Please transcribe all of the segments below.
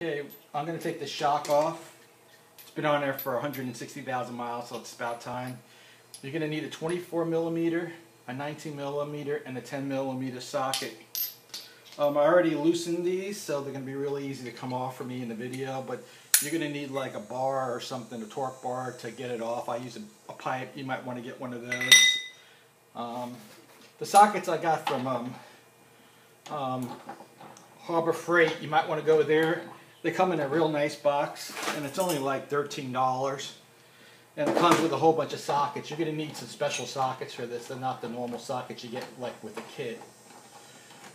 Okay, I'm going to take the shock off. It's been on there for 160,000 miles, so it's about time. You're going to need a 24 millimeter, a 19 millimeter, and a 10 millimeter socket. I already loosened these, so they're going to be really easy to come off for me in the video, but you're going to need like a bar or something, a torque bar, to get it off. I use a pipe. You might want to get one of those. The sockets I got from Harbor Freight, you might want to go there. They come in a real nice box, and it's only like $13. And it comes with a whole bunch of sockets. You're going to need some special sockets for this. They're not the normal sockets you get like with the kit.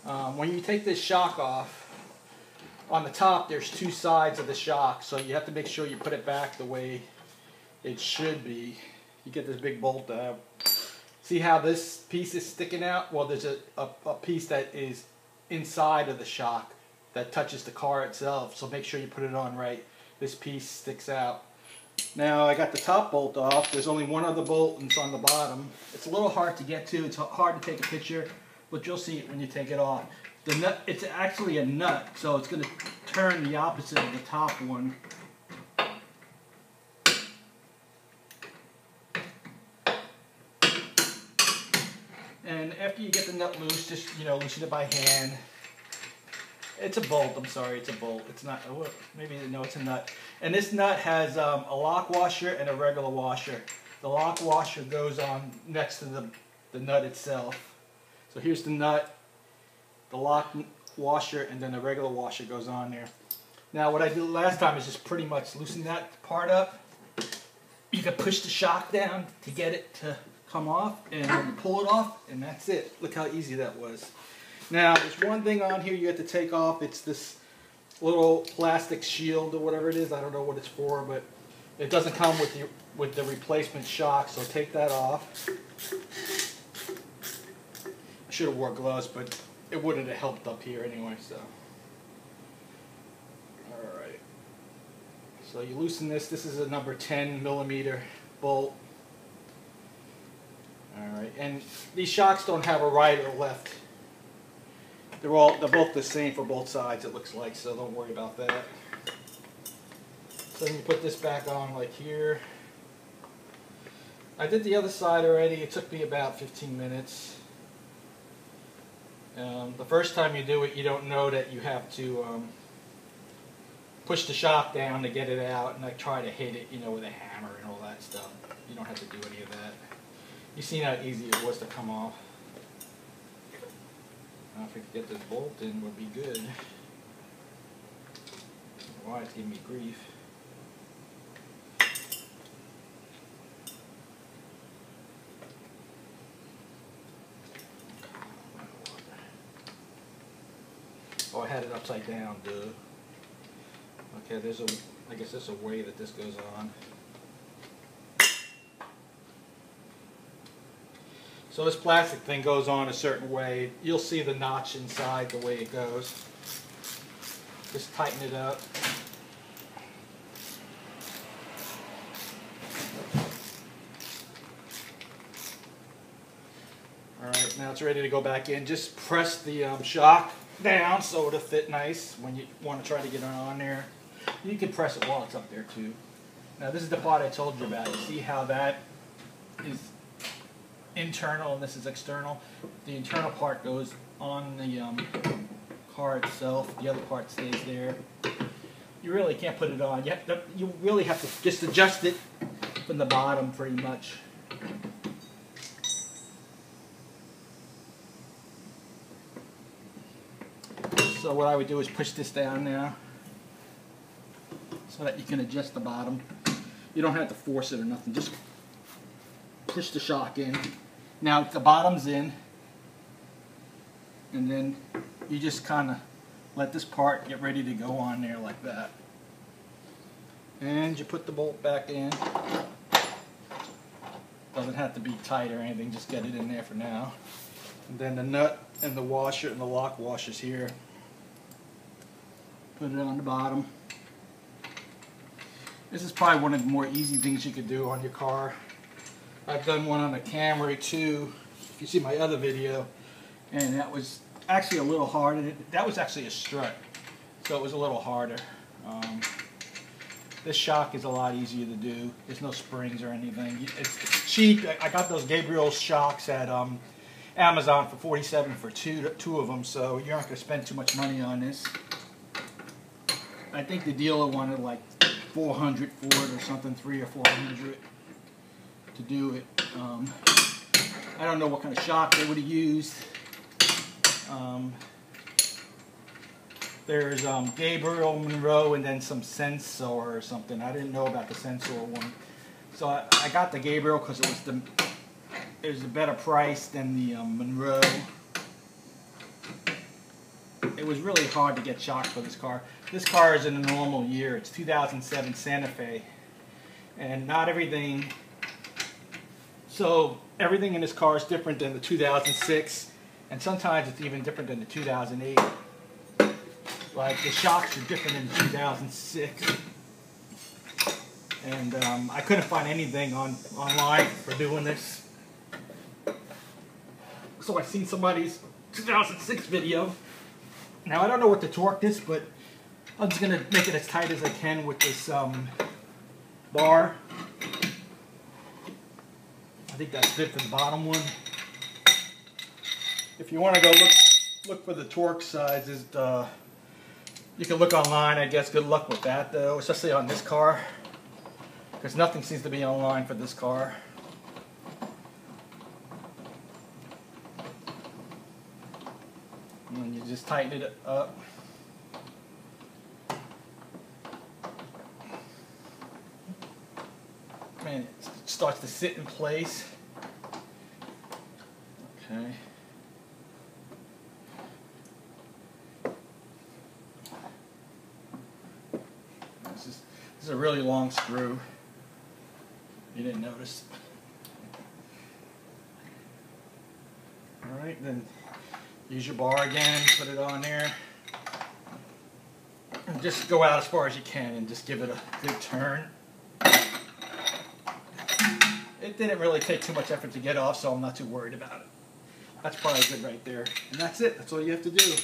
When you take this shock off, on the top there's two sides of the shock, so you have to make sure you put it back the way it should be. You get this big bolt out. See how this piece is sticking out? Well, there's a piece that is inside of the shock that touches the car itself, so make sure you put it on right. This piece sticks out. Now I got the top bolt off. There's only one other bolt, and it's on the bottom. It's a little hard to get to. It's hard to take a picture, but you'll see it when you take it off. The nut, it's actually a nut, so it's going to turn the opposite of the top one. And after you get the nut loose, just loosen it by hand. It's a bolt. I'm sorry, it's a bolt. It's not. Maybe you know it's a nut. And this nut has a lock washer and a regular washer. The lock washer goes on next to the nut itself. So here's the nut, the lock washer, and then the regular washer goes on there. Now what I did last time is just pretty much loosen that part up. You can push the shock down to get it to come off, and pull it off, and that's it. Look how easy that was. Now, there's one thing on here you have to take off. It's this little plastic shield or whatever it is. I don't know what it's for, but it doesn't come with the replacement shock, so take that off. I should have wore gloves, but it wouldn't have helped up here anyway, so. Alright. So you loosen this. This is a number 10 millimeter bolt. Alright, and these shocks don't have a right or left. They're both the same for both sides, it looks like, so don't worry about that. So then you put this back on like here. I did the other side already. It took me about 15 minutes. The first time you do it, you don't know that you have to push the shock down to get it out and like try to hit it, with a hammer and all that stuff. You don't have to do any of that. You seen how easy it was to come off. Now if we could get this bolt in, would be good. Why it's giving me grief. Oh, I had it upside down, duh. Okay, I guess there's a way that this goes on. So this plastic thing goes on a certain way. You'll see the notch inside the way it goes. Just tighten it up. Alright, now it's ready to go back in. Just press the shock down so it'll fit nice when you want to try to get it on there. You can press it while it's up there too. Now this is the part I told you about. You see how that is internal and this is external. The internal part goes on the car itself. The other part stays there. You really can't put it on. You really have to just adjust it from the bottom pretty much. So what I would do is push this down now so that you can adjust the bottom. You don't have to force it or nothing. Just push the shock in. Now the bottom's in, and then you just kind of let this part get ready to go on there like that. And you put the bolt back in. Doesn't have to be tight or anything, just get it in there for now. And then the nut and the washer and the lock washers here. Put it on the bottom. This is probably one of the more easy things you could do on your car. I've done one on a Camry too, if you see my other video, and that was actually a little harder. That was actually a strut, so it was a little harder. This shock is a lot easier to do. There's no springs or anything. It's cheap. I got those Gabriel shocks at Amazon for $47 for two of them, so you're not going to spend too much money on this. I think the dealer wanted like $400 for it or something, $300 or $400 to do it. I don't know what kind of shock they would have used. There's Gabriel, Monroe, and then some Sensor or something. I didn't know about the Sensor one, so I got the Gabriel because it was a better price than the Monroe. It was really hard to get shocks for this car. This car is in a normal year. It's 2007 Santa Fe, and not everything. So everything in this car is different than the 2006, and sometimes it's even different than the 2008. Like the shocks are different in 2006, and I couldn't find anything online for doing this. So I seen somebody's 2006 video. Now I don't know what the torque is, but I'm just gonna make it as tight as I can with this bar. I think that's good for the bottom one. If you want to go look for the torque sizes, you can look online, I guess. Good luck with that, though, especially on this car, because nothing seems to be online for this car. And then you just tighten it up. And it starts to sit in place. Okay. This is a really long screw. You didn't notice. Alright, then use your bar again, put it on there. And just go out as far as you can and just give it a good turn. It didn't really take too much effort to get off, so I'm not too worried about it. That's probably good right there. And that's it. That's all you have to do.